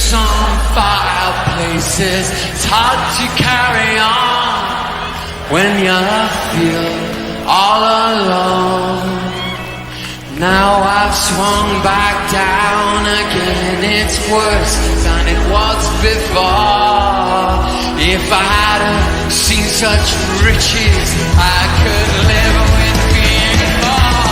some fireplaces. It's hard to carry on when you feel all alone. Now I've swung back down again. It's worse than it was before. If I hadn't seen such riches, I could live with being poor.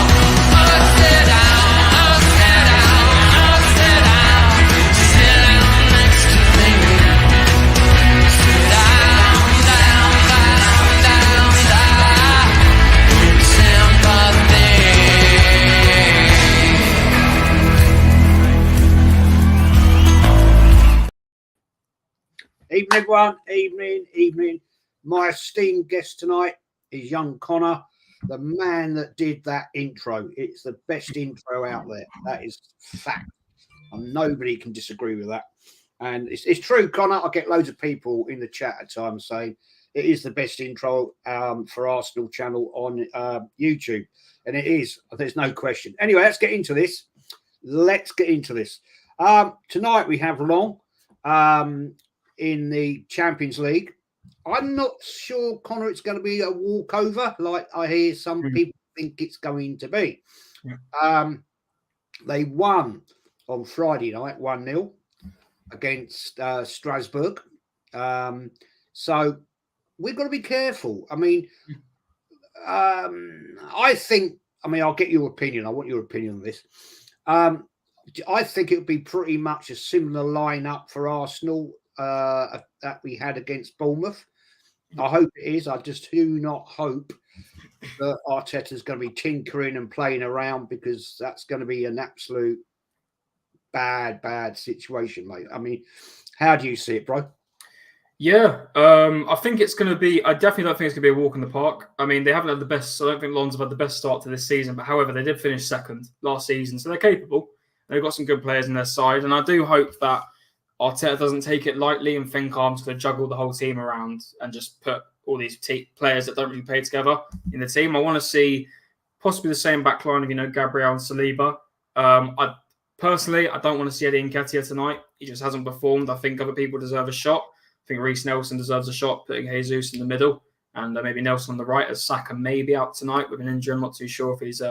Oh, sit down, oh, sit down, oh, sit down. Sit down next to me. Sit down, down, down, down, down. Sympathy. Evening, everyone. Evening. My esteemed guest tonight is young Connor, the man that did that intro. It's the best intro out there. That is fact. And nobody can disagree with that. And it's true, Connor. I get loads of people in the chat at times saying it is the best intro for Arsenal channel on YouTube. And it is. There's no question. Anyway, let's get into this. Tonight we have Long. In the Champions League. I'm not sure, Connor, it's going to be a walkover like I hear some people think it's going to be. Yeah. They won on Friday night 1-0 against Strasbourg. So we've got to be careful. I mean, I'll get your opinion. I want your opinion on this. I think it would be pretty much a similar lineup for Arsenal that we had against Bournemouth. I hope it is. I just do not hope that Arteta's going to be tinkering and playing around, because that's going to be an absolute bad situation, mate. I mean, how do you see it, bro? Yeah, I think it's going to be. I definitely don't think it's going to be a walk in the park. I mean, they haven't had the best. I don't think Lons have had the best start to this season. But however, they did finish second last season, so they're capable. They've got some good players in their side, and I do hope that Arteta doesn't take it lightly and think I'm just going to juggle the whole team around and just put all these players that don't really play together in the team. I want to see possibly the same backline of, Gabriel and Saliba. I don't want to see Eddie Nketiah tonight. He just hasn't performed. I think other people deserve a shot. I think Reece Nelson deserves a shot, putting Jesus in the middle and maybe Nelson on the right, as Saka may be out tonight with an injury. I'm not too sure if he's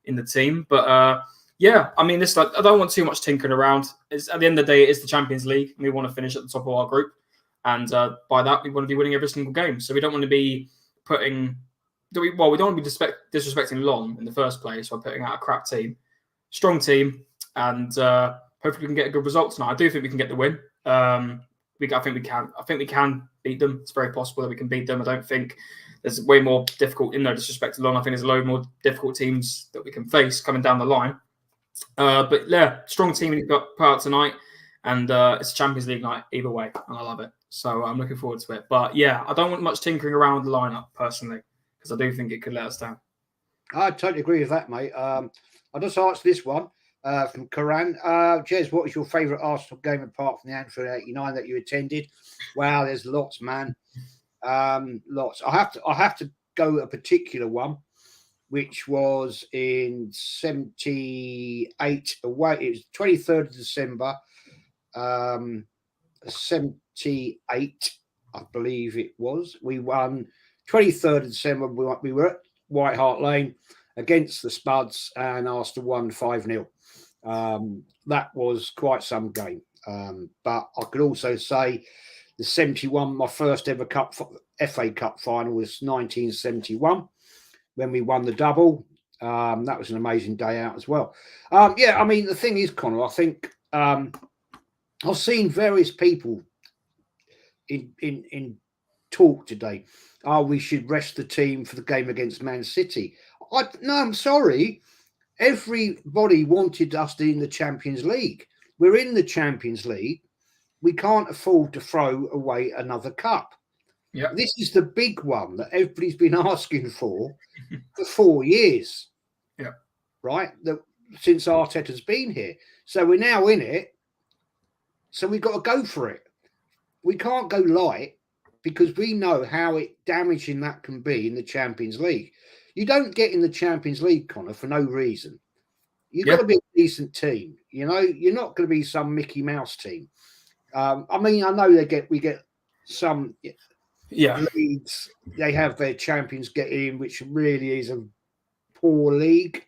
in the team. But yeah, I mean, I don't want too much tinkering around. At the end of the day, it is the Champions League. And we want to finish at the top of our group. And by that, we want to be winning every single game. So we don't want to be we don't want to be disrespecting Long in the first place by putting out a crap team. Strong team. And hopefully we can get a good result tonight. I do think we can get the win. I think we can. I think we can beat them. It's very possible that we can beat them. I don't think there's way more difficult, in no disrespect to Long. I think there's a load more difficult teams that we can face coming down the line. But yeah, strong team we've got put out tonight, and it's a Champions League night either way, and I love it. So I'm looking forward to it. But yeah, I don't want much tinkering around with the lineup personally, because I do think it could let us down. I totally agree with that, mate. I'll just answer this one from Karan. Jez, what was your favourite Arsenal game apart from the Anfield 89 that you attended? Wow, there's lots, man. Lots. I have to go a particular one, which was in 78 away. It was 23rd of December, 78, I believe it was. We won 23rd of December. We were at White Hart Lane against the Spuds, and Arsenal won 5-0. That was quite some game. But I could also say the 71, my first ever FA Cup final was 1971. When we won the double. That was an amazing day out as well. Yeah, I mean, the thing is, Connor, I think I've seen various people in talk today. We should rest the team for the game against Man City. No, I'm sorry. Everybody wanted us in the Champions League. We're in the Champions League. We can't afford to throw away another cup. Yeah, this is the big one that everybody's been asking for 4 years. Yeah, right. Since Arteta's been here, so we're now in it. So we've got to go for it. We can't go light, because we know how damaging that can be in the Champions League. You don't get in the Champions League, Connor, for no reason. You've got to be a decent team. You're not going to be some Mickey Mouse team. I mean, I know we get some leagues. They have their champions get in, which really is a poor league.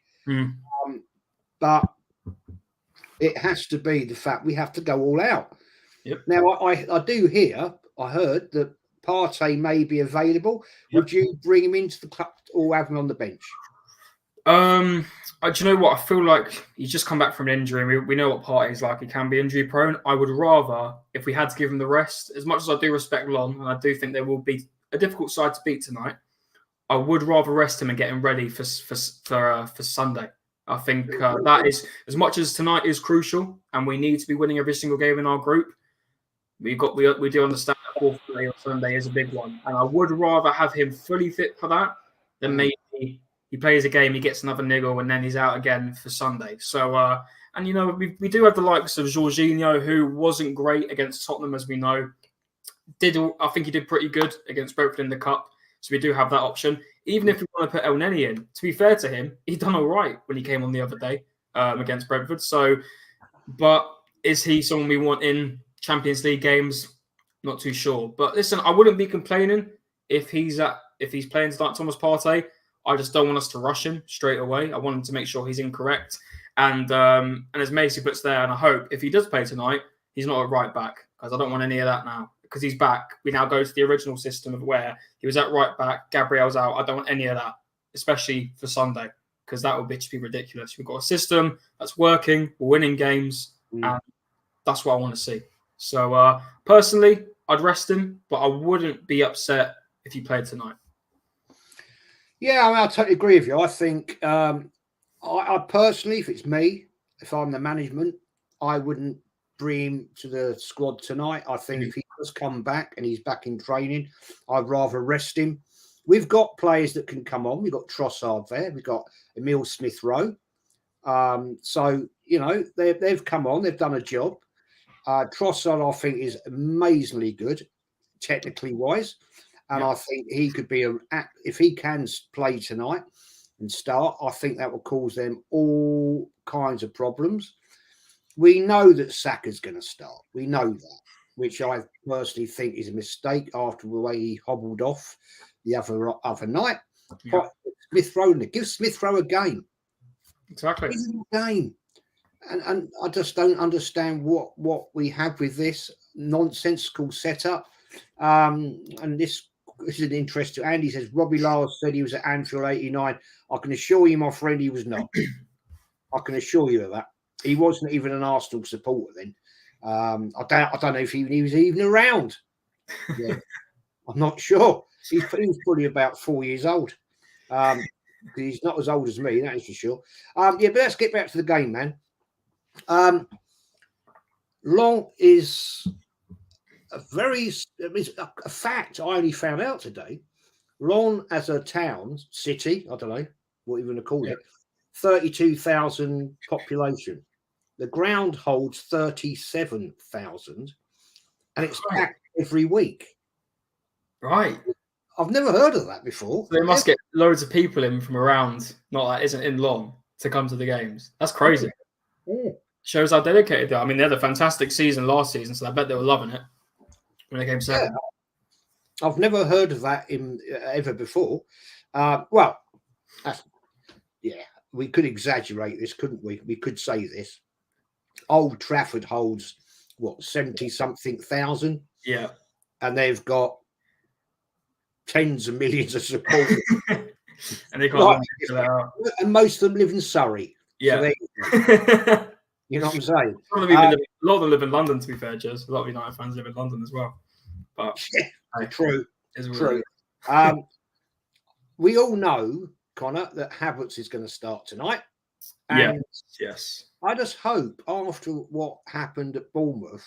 But it has to be the fact we have to go all out. Yep. Now, I heard that Partey may be available. Yep. Would you bring him into the club or have him on the bench? Do you know what? I feel like he's just come back from an injury. We know what Partey is like. He can be injury prone. I would rather, if we had to give him the rest, as much as I do respect Lon, and I do think there will be a difficult side to beat tonight, I would rather rest him and get him ready for Sunday. I think that is, as much as tonight is crucial and we need to be winning every single game in our group, we do understand that fourth play on Sunday is a big one. And I would rather have him fully fit for that than maybe he plays a game, he gets another niggle, and then he's out again for Sunday. So, and you know, we do have the likes of Jorginho, who wasn't great against Tottenham, as we know. I think he did pretty good against Brentford in the Cup. So we do have that option. Even if we want to put El Neni in, to be fair to him, he done all right when he came on the other day against Brentford. So, but is he someone we want in Champions League games? Not too sure. But listen, I wouldn't be complaining if he's playing tonight, Thomas Partey. I just don't want us to rush him straight away. I want him to make sure he's incorrect. And as Macy puts there, and I hope if he does play tonight, he's not a right back, because I don't want any of that now. Because he's back, we now go to the original system of where he was at right back, Gabriel's out. I don't want any of that, especially for Sunday, because that would just be ridiculous. We've got a system that's working, we're winning games, and that's what I want to see. So personally, I'd rest him, but I wouldn't be upset if he played tonight. Yeah, I totally agree with you. I think I personally, if it's me, if I'm the management, I wouldn't bring him to the squad tonight. I think if he does come back and he's back in training, I'd rather rest him. We've got players that can come on. We've got Trossard there. We've got Emile Smith-Rowe. So, you know, they've come on. They've done a job. Trossard, I think, is amazingly good, technically wise. And I think he could be, if he can play tonight and start, I think that will cause them all kinds of problems. We know that Saka's going to start. We know that, which I personally think is a mistake after the way he hobbled off the other night. Yeah. Smith-Rowe, give Smith-Rowe a game. Exactly. Give him a game. And I just don't understand what we have with this nonsensical setup. And this is an interest to Andy. Says Robbie Lyles said he was at Anfield 89. I can assure you, my friend, he was not. I can assure you of that. He wasn't even an Arsenal supporter then. I don't know if he was even around. Yeah. I'm not sure. He was probably about 4 years old. He's not as old as me, that is for sure. But let's get back to the game, man. Long is a fact I only found out today. Long as a town, city, I don't know what you want to call it, 32,000 population. The ground holds 37,000 and it's packed every week. Right. I've never heard of that before. So they must get loads of people in from around, not that isn't in Long, to come to the games. That's crazy. Yeah. Shows how dedicated they are. I mean, they had a fantastic season last season, so I bet they were loving it when they came second. Yeah. I've never heard of that ever before. We could exaggerate this, couldn't we? We could say this. Old Trafford holds, 70-something thousand? Yeah. And they've got tens of millions of supporters. And they got and most of them live in Surrey. Yeah. So you know what I'm saying? A lot of them live in London, to be fair, Jez. A lot of United fans live in London as well. But true. We all know, Connor, that Havertz is going to start tonight. And yes. I just hope after what happened at Bournemouth,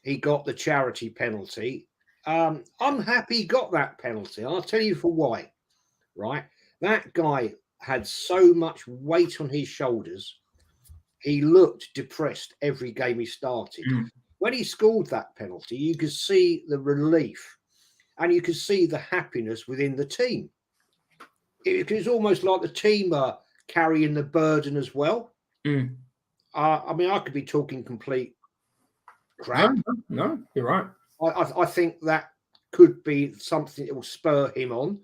he got the charity penalty. I'm happy he got that penalty. I'll tell you for why. Right? That guy had so much weight on his shoulders. He looked depressed every game he started. When he scored that penalty, you could see the relief and you could see the happiness within the team. It was almost like the team are carrying the burden as well. I mean, I could be talking complete crap. No, you're right. I think that could be something that will spur him on.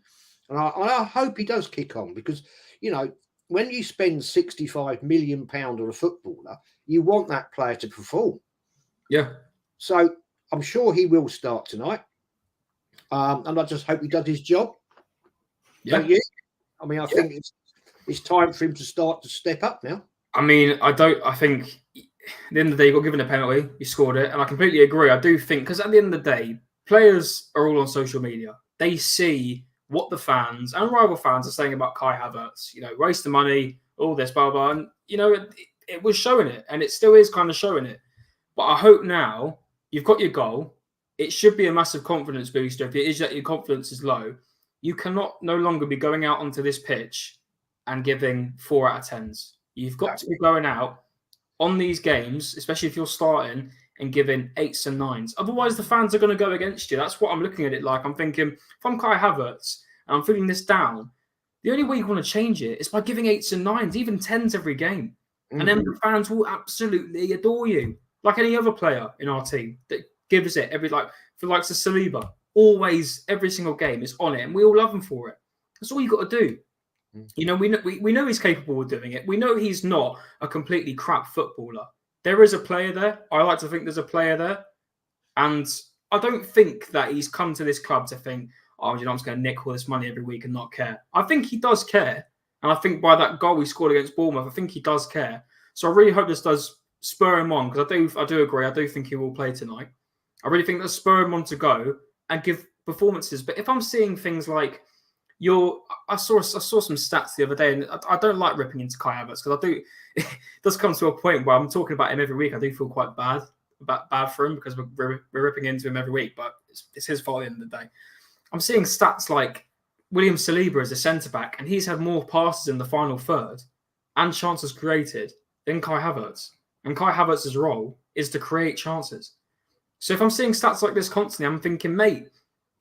And I hope he does kick on because, when you spend £65 million on a footballer, you want that player to perform. Yeah. So I'm sure he will start tonight. And I just hope he does his job. Yeah. Don't you? I mean, I think it's time for him to start to step up now. I mean, I think at the end of the day, you got given a penalty, you scored it, and I completely agree. I do think, because at the end of the day, players are all on social media. They see what the fans and rival fans are saying about Kai Havertz. Waste of money, all this, blah, blah. And, it was showing it, and it still is kind of showing it. But I hope now you've got your goal. It should be a massive confidence booster. If it is that your confidence is low, you cannot no longer be going out onto this pitch and giving 4 out of 10s. You've got to be going out on these games, especially if you're starting, and giving 8s and 9s. Otherwise, the fans are going to go against you. That's what I'm looking at it like. I'm thinking, if I'm Kai Havertz and I'm feeling this down, the only way you want to change it is by giving 8s and 9s, even 10s every game. Mm-hmm. And then the fans will absolutely adore you, like any other player in our team that gives it for the likes of Saliba. Always, every single game is on it, and we all love him for it. That's all you got to do. We know he's capable of doing it. We know he's not a completely crap footballer. There is a player there. I like to think there's a player there. And I don't think that he's come to this club to think, I'm just going to nick all this money every week and not care. I think he does care. And I think by that goal he scored against Bournemouth, I think he does care. So I really hope this does spur him on, because I do agree. I do think he will play tonight. I really think that spur him on to go and give performances. But if I'm seeing things like I saw some stats the other day, and I don't like ripping into Kai Havertz, because it does come to a point where I'm talking about him every week. I do feel quite bad for him, because we're ripping into him every week, but it's his fault at the end of the day. I'm seeing stats like William Saliba as a centre-back, and he's had more passes in the final third and chances created than Kai Havertz. And Kai Havertz's role is to create chances. So if I'm seeing stats like this constantly, I'm thinking, mate,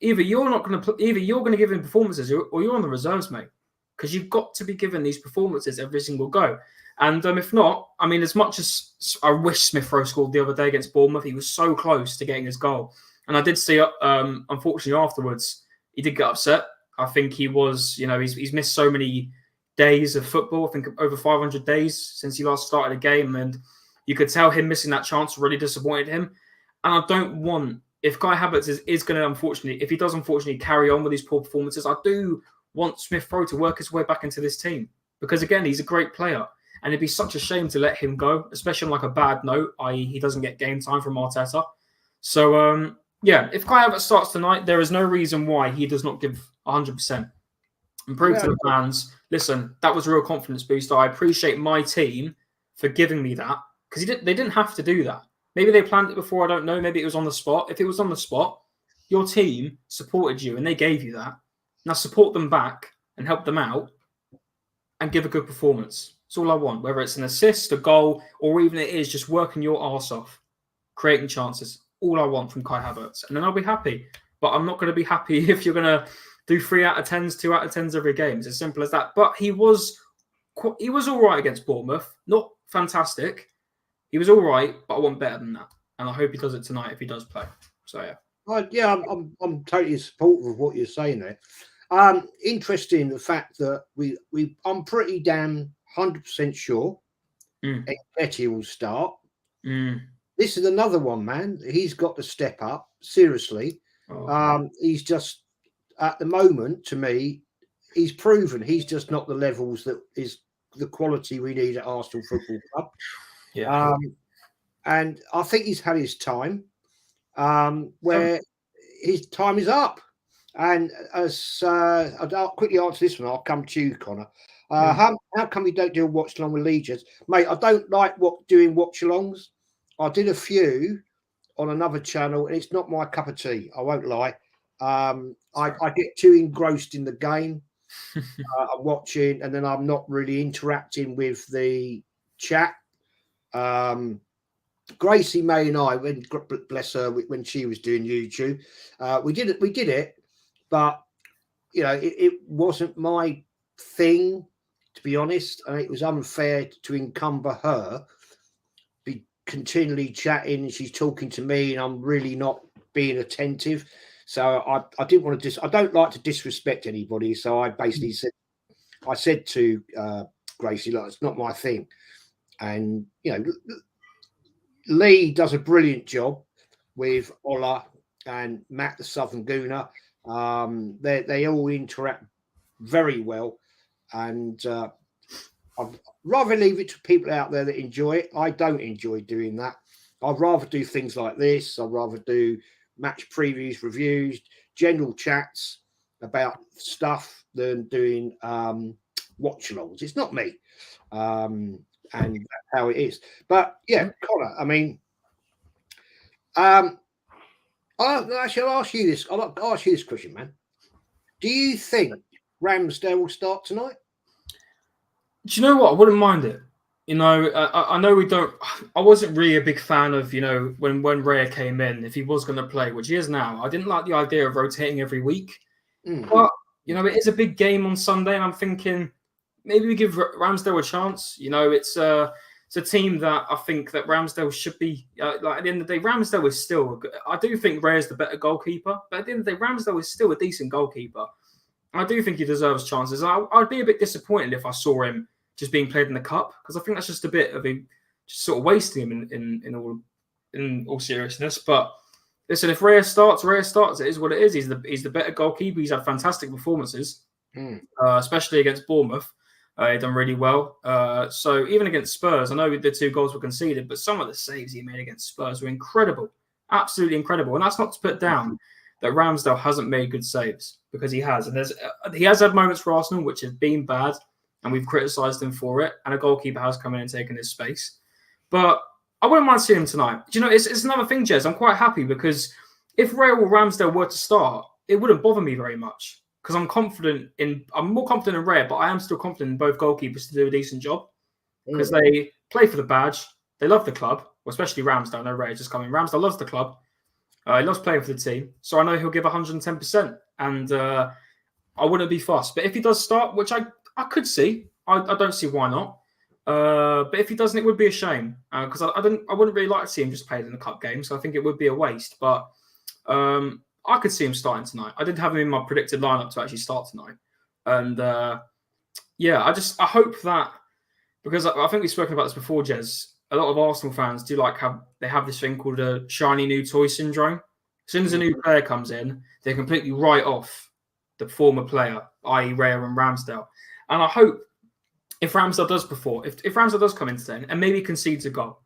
either you're going to give him performances, or you're on the reserves, mate, because you've got to be given these performances every single go. And if not, I mean, as much as I wish Smith Rowe scored the other day against Bournemouth, he was so close to getting his goal. And I did see, unfortunately, afterwards, he did get upset. I think he was, he's missed so many days of football. I think over 500 days since he last started a game, and you could tell him missing that chance really disappointed him. And I don't want, if Kai Havertz is going to if he does unfortunately carry on with these poor performances, I do want Smith Rowe to work his way back into this team, because again, he's a great player, and it'd be such a shame to let him go, especially on like a bad note, i.e. he doesn't get game time from Arteta. So if Kai Havertz starts tonight, there is no reason why he does not give 100% and prove to the fans, listen, that was a real confidence booster. I appreciate my team for giving me that, because they didn't have to do that. Maybe they planned it before, I don't know. Maybe it was on the spot. If it was on the spot, your team supported you and they gave you that. Now support them back and help them out and give a good performance. That's all I want, whether it's an assist, a goal, or even it is just working your arse off, creating chances. All I want from Kai Havertz. And then I'll be happy. But I'm not going to be happy if you're going to do 3 out of 10s, 2 out of 10s every game. It's as simple as that. But he was all right against Bournemouth. Not fantastic. He was all right, but I want better than that. And I hope he does it tonight if he does play. So, yeah. I'm totally supportive of what you're saying there. Interesting the fact that I'm pretty damn 100% sure Betty will start. This is another one, man. He's got to step up, seriously. He's just, at the moment, to me, he's proven he's just not the levels that is the quality we need at Arsenal Football Club. Yeah. And I think he's had his time where his time is up. And as I'll quickly answer this one, I'll come to you, Connor. How come you don't do a watch along with Legions? Mate, I don't like doing watch alongs. I did a few on another channel, and it's not my cup of tea. I won't lie. I get too engrossed in the game. I'm watching, and then I'm not really interacting with the chat. Gracie May and I, bless her, when she was doing YouTube, we did it, but it wasn't my thing, to be honest, and it was unfair to encumber her continually chatting and she's talking to me and I'm really not being attentive. So I didn't want to I don't like to disrespect anybody. So I basically said to Gracie, look, it's not my thing. And, you know, Lee does a brilliant job with Ola and Matt, the Southern Gooner. They all interact very well. And I'd rather leave it to people out there that enjoy it. I don't enjoy doing that. I'd rather do things like this. I'd rather do match previews, reviews, general chats about stuff than doing watch-alongs. It's not me. And that's how it is. But yeah, Connor, I mean, I'll ask you this. I'll ask you this question, man. Do you think Ramsdale will start tonight? Do you know what? I wouldn't mind it. You know, I know we don't. I wasn't really a big fan of, you know, when Raya came in, if he was going to play, which he is now. I didn't like the idea of rotating every week. But, you know, it is a big game on Sunday, and I'm thinking maybe we give Ramsdale a chance. You know, it's a team that I think that Ramsdale should be. Like at the end of the day, Ramsdale is still. I do think Raya's the better goalkeeper, but at the end of the day, Ramsdale is still a decent goalkeeper. I do think he deserves chances. I'd be a bit disappointed if I saw him just being played in the cup, because I think that's just a bit of him just sort of wasting him in all seriousness. But listen, if Raya starts. It is what it is. He's the better goalkeeper. He's had fantastic performances, especially against Bournemouth. He done really well. So even against Spurs, I know the 2 goals were conceded, but some of the saves he made against Spurs were incredible, absolutely incredible. And that's not to put down that Ramsdale hasn't made good saves, because he has, and he has had moments for Arsenal which have been bad, and we've criticised him for it. And a goalkeeper has come in and taken his space. But I wouldn't mind seeing him tonight. Do you know, it's another thing, Jez. I'm quite happy, because if Raya or Ramsdale were to start, it wouldn't bother me very much, because I'm more confident in Raya, but I am still confident in both goalkeepers to do a decent job, because they play for the badge. They love the club, well, especially Ramsdale. I know Raya just coming. Ramsdale loves the club. He loves playing for the team. So I know he'll give 110%. And I wouldn't be fussed. But if he does start, which I could see, I don't see why not. But if he doesn't, it would be a shame, because I wouldn't really like to see him just played in the cup game. So I think it would be a waste. But I could see him starting tonight. I did have him in my predicted lineup to actually start tonight. And I hope that, because I think we've spoken about this before, Jez, a lot of Arsenal fans do like how they have this thing called a shiny new toy syndrome. As soon as a new player comes in, they completely write off the former player, i.e. Raya and Ramsdale. And I hope if Ramsdale does perform, if Ramsdale does come in today and maybe concedes a goal,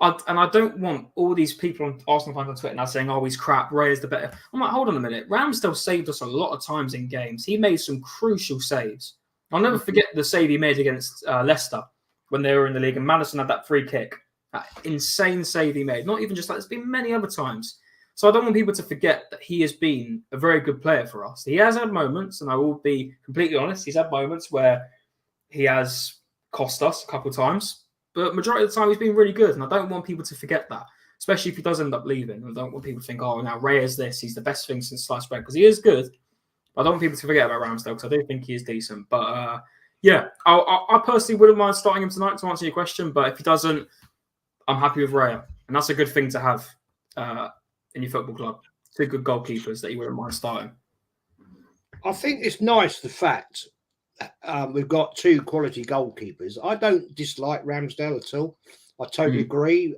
and I don't want all these people on Arsenal fans on Twitter now saying, oh, he's crap, Raya's the better. I'm like, hold on a minute. Ramsdale saved us a lot of times in games. He made some crucial saves. I'll never forget the save he made against Leicester when they were in the league, and Maddison had that free kick. That insane save he made. Not even just that, there's been many other times. So I don't want people to forget that he has been a very good player for us. He has had moments, and I will be completely honest, he's had moments where he has cost us a couple of times. But majority of the time, he's been really good, and I don't want people to forget that, especially if he does end up leaving. I don't want people to think, oh, now Ray is this. He's the best thing since sliced bread, because he is good. But I don't want people to forget about Ramsdale, because I do think he is decent. But I personally wouldn't mind starting him tonight, to answer your question. But if he doesn't, I'm happy with Raya. And that's a good thing to have in your football club. 2 good goalkeepers that you wouldn't mind starting. I think it's nice, the fact we've got 2 quality goalkeepers. I don't dislike Ramsdale at all. I totally agree.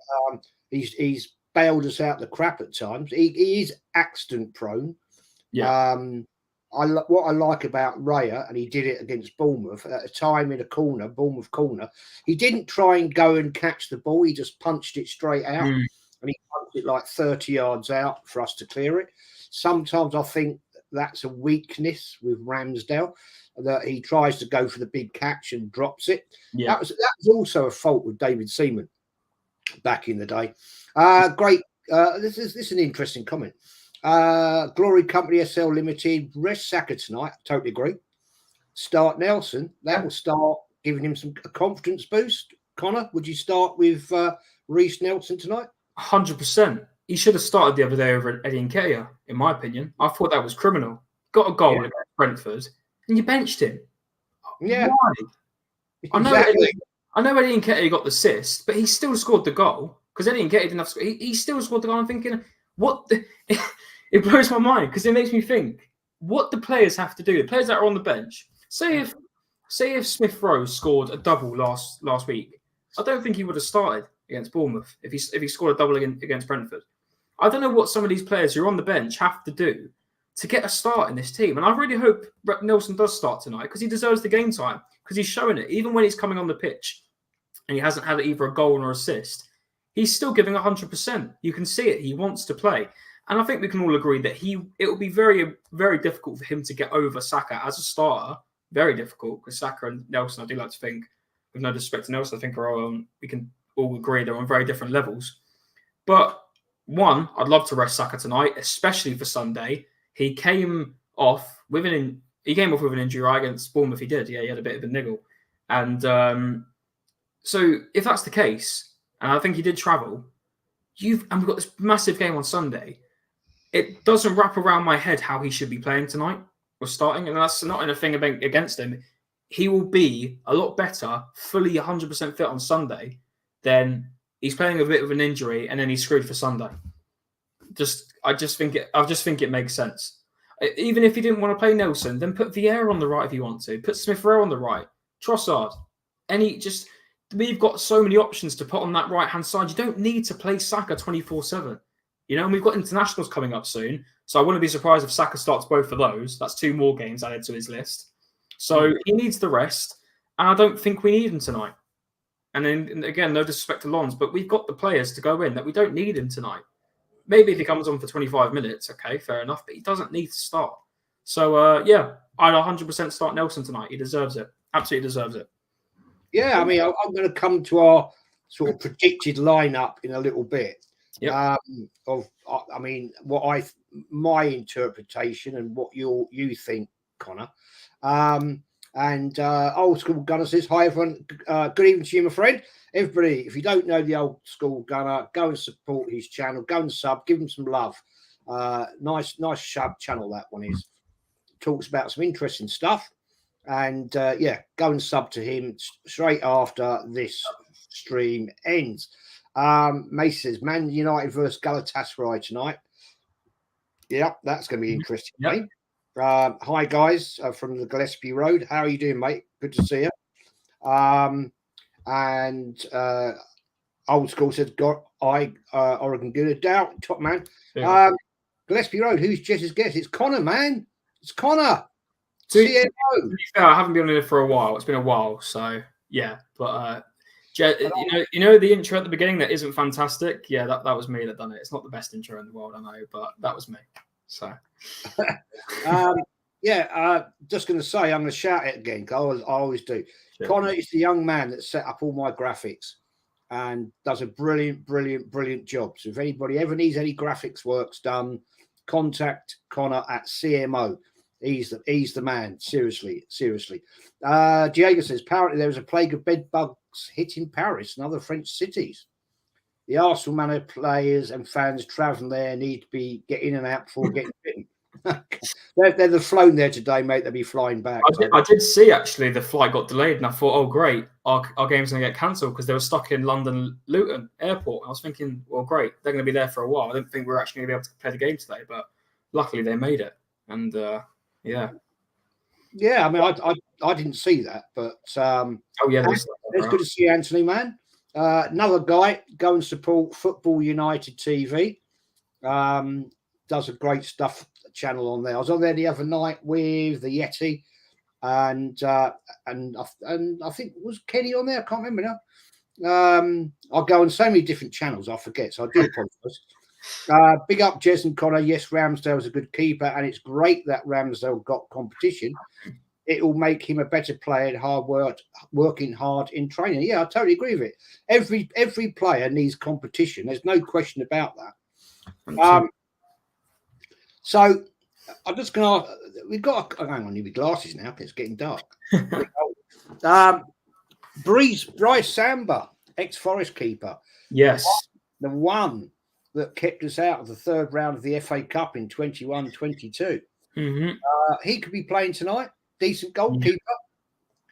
He's bailed us out the crap at times. He is accident prone. Yeah. What I like about Raya, and he did it against Bournemouth at a time in a corner, Bournemouth corner, he didn't try and go and catch the ball. He just punched it straight out, and he punched it like 30 yards out for us to clear it. Sometimes I think that's a weakness with Ramsdale, that he tries to go for the big catch and drops it. Yeah. That was also a fault with David Seaman back in the day. Great. This is an interesting comment. Glory Company SL Limited, rest Saka tonight. Totally agree. Start Nelson. That will start giving him a confidence boost. Connor, would you start with Reece Nelson tonight? 100%. He should have started the other day over Eddie Nketiah, in my opinion. I thought that was criminal. Got a goal against Brentford, and you benched him. Yeah. Why? Exactly. I know Eddie Nketiah got the assist, but he still scored the goal, because Eddie Nketiah didn't have. He still scored the goal. I'm thinking, what? It blows my mind because it makes me think what the players have to do. The players that are on the bench. Say if Smith Rowe scored a double last week, I don't think he would have started against Bournemouth if he scored a double against Brentford. I don't know what some of these players who are on the bench have to do to get a start in this team. And I really hope Nelson does start tonight because he deserves the game time because he's showing it. Even when he's coming on the pitch and he hasn't had either a goal or assist, he's still giving 100%. You can see it. He wants to play. And I think we can all agree that it will be very, very difficult for him to get over Saka as a starter. Very difficult because Saka and Nelson, I do like to think, with no disrespect to Nelson, I think we can all agree they're on very different levels. But one, I'd love to rest Saka tonight, especially for Sunday. He came off with an injury right against Bournemouth. He did, yeah. He had a bit of a niggle, and so if that's the case, and I think he did travel, we've got this massive game on Sunday. It doesn't wrap around my head how he should be playing tonight or starting, and that's not anything against him. He will be a lot better, fully 100% fit on Sunday, than he's playing a bit of an injury and then he's screwed for Sunday. I just think it makes sense. Even if he didn't want to play Nelson, then put Vieira on the right if you want to. Put Smith Rowe on the right. Trossard. We've got so many options to put on that right-hand side. You don't need to play Saka 24/7. And we've got internationals coming up soon. So I wouldn't be surprised if Saka starts both of those. That's 2 more games added to his list. So he needs the rest. And I don't think we need him tonight. And then, again, no disrespect to Lons, but we've got the players to go in that we don't need him tonight. Maybe if he comes on for 25 minutes, okay, fair enough, but he doesn't need to start. So, I'd 100% start Nelson tonight. He deserves it. Absolutely deserves it. Yeah, I mean, I'm going to come to our sort of predicted lineup in a little bit. Yep. My interpretation and what you think, Connor. Old School Gunner says, hi everyone, good evening to you, my friend. Everybody, if you don't know the Old School Gunner, go and support his channel, go and sub, give him some love. Nice sub channel that one is. Talks about some interesting stuff. And go and sub to him straight after this stream ends. Mace says, Man United versus Galatasaray tonight. Yeah, that's going to be interesting. Yep. Hi guys from the Gillespie Road. How are you doing, mate? Good to see you. Old School said, Oregon Good. Doubt, top man. Yeah. Gillespie Road. Who's Jess's guest? It's Connor, man. It's Connor. CMO. I haven't been on it for a while. It's been a while, so yeah. But you know the intro at the beginning that isn't fantastic. Yeah, that was me that done it. It's not the best intro in the world, I know, but that was me. So. Just going to say, I'm going to shout it again. I always do. Sure. Connor is the young man that set up all my graphics and does a brilliant job. So if anybody ever needs any graphics works done, contact Connor at CMO. He's the man. Seriously. Diego says, apparently there was a plague of bed bugs hitting Paris and other French cities. The Arsenal manager, players and fans travelling there need to be get in and out before getting bitten. They're flown there today, mate. They'll be flying back. I did see actually the flight got delayed, and I thought, oh great, our game's going to get cancelled because they were stuck in London Luton Airport. I was thinking, well, great, they're going to be there for a while. I didn't think we were actually going to be able to play the game today, but luckily they made it. And yeah. I mean, I didn't see that, but it's good to see Anthony, man. Another guy, go and support Football United TV. Does a great stuff channel on there. I was on there the other night with the Yeti, and I think was Kenny on there. I can't remember now. I'll go on so many different channels, I forget. So I do apologise. Big up Jez and Connor. Yes, Ramsdale's a good keeper, and it's great that Ramsdale got competition. It will make him a better player and working hard in training. Yeah, I totally agree with it. Every player needs competition. There's no question about that. So I'm just going to. We've got. Hang on, you need glasses now. It's getting dark. Bryce Samba, ex-Forest keeper. Yes, the one that kept us out of the third round of the FA Cup in 21-22. Mm-hmm. He could be playing tonight. Decent goalkeeper.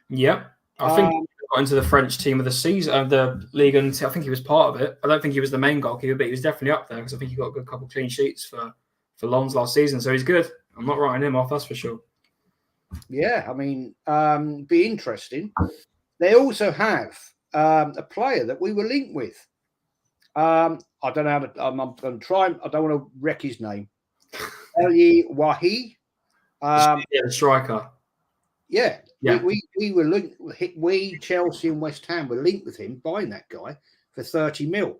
Yeah, I think got into the French team of the season, the league, and I think he was part of it. I don't think he was the main goalkeeper, but he was definitely up there because I think he got a good couple of clean sheets for Lens last season. So he's good. I'm not writing him off, that's for sure. Yeah, I mean, be interesting. They also have a player that we were linked with. I don't know how to. I'm going to try. I don't want to wreck his name. Eli Wahi. The striker. Yeah. Yeah. We were linked. We Chelsea and West Ham were linked with him, buying that guy for 30 mil.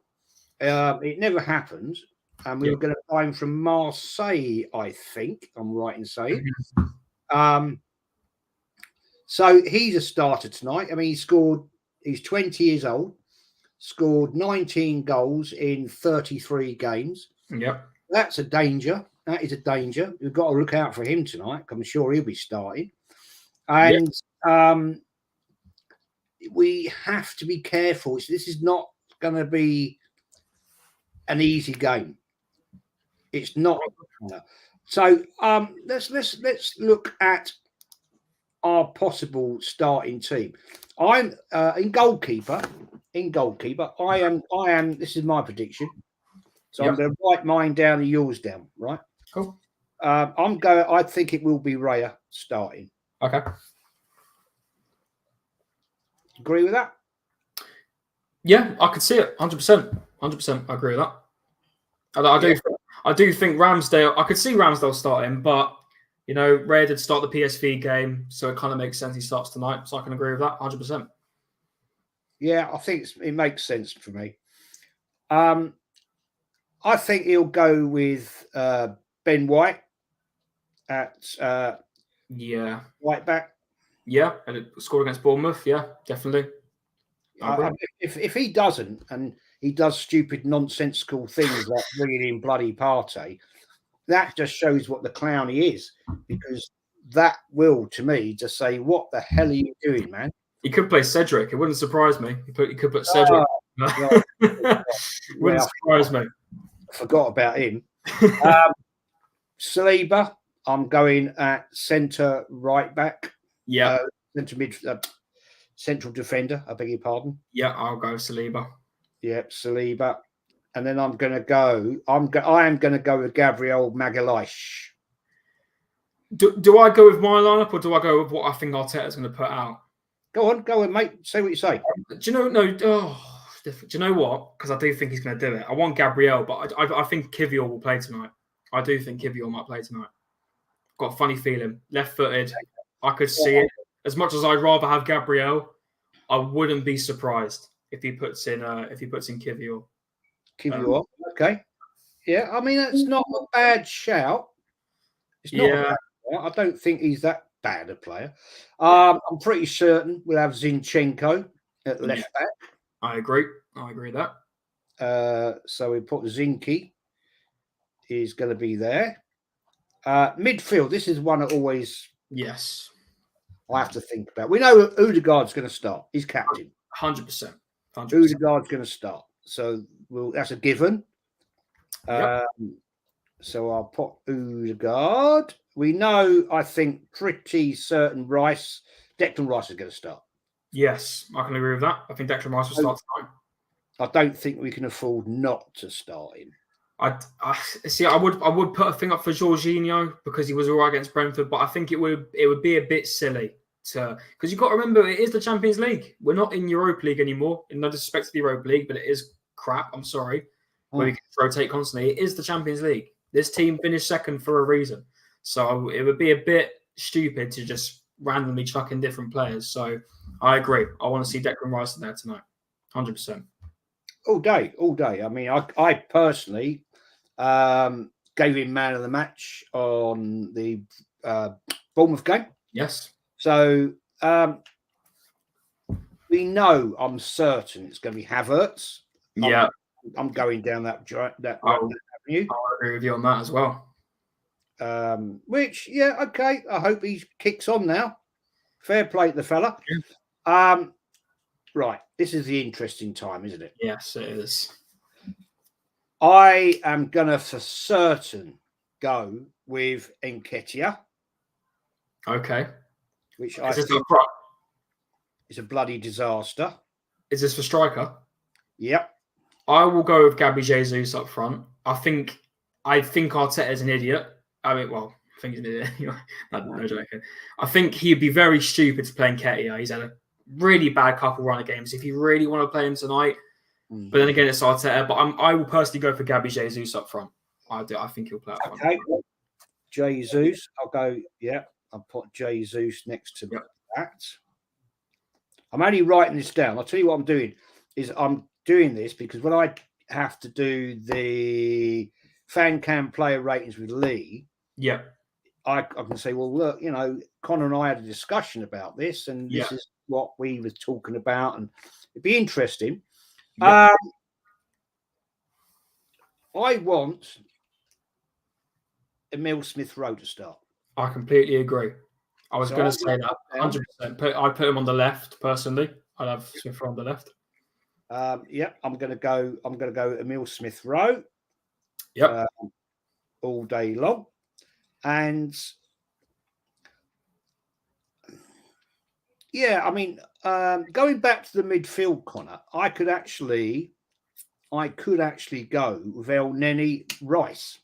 It never happened, and we were going to buy him from Marseille. I think I'm right in saying. So he's a starter tonight. I mean, he's 20 years old, scored 19 goals in 33 games. Yep. That's a danger. That is a danger. We've got to look out for him tonight. I'm sure he'll be starting. And we have to be careful. This is not going to be an easy game. It's not. So let's look at our possible starting team. I'm in goalkeeper. I am. This is my prediction. So I'm going to write mine down and yours down. Right. Cool. I think it will be Raya starting. Okay. Agree with that? Yeah, I could see it. 100%. 100%. I agree with that. I do think Ramsdale. I could see Ramsdale starting, but you know, Raya did start the PSV game, so it kind of makes sense he starts tonight. So I can agree with that 100%. Yeah, I think it makes sense for me. I think he'll go with Ben White at right back. Yeah, and it scored against Bournemouth. Yeah, definitely. If he doesn't, and he does stupid, nonsensical things like bringing in bloody Partey, that just shows what the clown he is. Because that will, to me, just say, "What the hell are you doing, man?" He could play Cedric. It wouldn't surprise me. He could put Cedric. Wouldn't surprise me. I forgot about him. Saliba, I'm going at centre right back. Yeah. Central defender, I beg your pardon. Yeah, I'll go Saliba. Yep, Saliba. And then I'm going to go. I am going to go with Gabriel Magalhaes. Do I go with my lineup or do I go with what I think Arteta's going to put out? Go on, mate. Say what you say. Do you know? No. Do you know what? Because I do think he's going to do it. I want Gabriel, but I think Kivior will play tonight. I do think Kivior might play tonight. Got a funny feeling. Left-footed. I could see it. As much as I'd rather have Gabriel, I wouldn't be surprised if he puts in Kivior. Kivior, okay. Yeah, I mean that's not a bad shout. It's not. Yeah. I don't think he's that bad a player. I'm pretty certain we'll have Zinchenko at left back. I agree with that. So we put Zinky. Is going to be there. Midfield. This is one that always. Yes. I have to think about. We know Odegaard's going to start. He's captain. 100%. Odegaard's going to start. So that's a given. Yep. So I'll put Odegaard. We know, I think, pretty certain Declan Rice is going to start. Yes, I can agree with that. I think Declan Rice will start tonight. I don't think we can afford not to start him. I see. I would put a thing up for Jorginho because he was all right against Brentford, but I think it would be a bit silly because you've got to remember it is the Champions League. We're not in Europa League anymore. In no disrespect to the Europa League, but it is crap. I'm sorry, where we can rotate constantly. It is the Champions League. This team finished second for a reason, so it would be a bit stupid to just randomly chuck in different players. So I agree. I want to see Declan Rice there tonight, 100%. All day. I mean, I personally gave him man of the match on the Bournemouth game. Yes. So we know, I'm certain it's going to be Havertz. Yeah. I'm going down that avenue. I'll agree with you on that as well. Which, yeah, okay. I hope he kicks on now. Fair play to the fella. Yeah. Right. This is the interesting time, isn't it? Yes, it is. I am going to for certain go with Nketiah. Okay. Which I think... is a bloody disaster. Is this for striker? Yep. I will go with Gabby Jesus up front. I think Arteta is an idiot. I think he's an idiot. No joking. I think he'd be very stupid to play Nketiah. He's had a really bad couple run of games. If you really want to play him tonight, but then again, it's Arteta. But I will personally go for Gabby Jesus up front. I think he'll play up front. Okay. Jesus. I'll go. Yeah. I'll put Jesus next to that. I'm only writing this down. I'll tell you what I'm doing. I'm doing this because when I have to do the fan cam player ratings with Lee, I can say, well, look, Connor and I had a discussion about this, and this is what we were talking about, and it'd be interesting. I want Emile Smith-Rowe to start. I completely agree. I was going to say that 100%. I put him on the left personally. I'd have Smith-Rowe on the left. I'm going to go Emile Smith-Rowe. All day long, and going back to the midfield, Connor, I could actually go with El Neni Rice.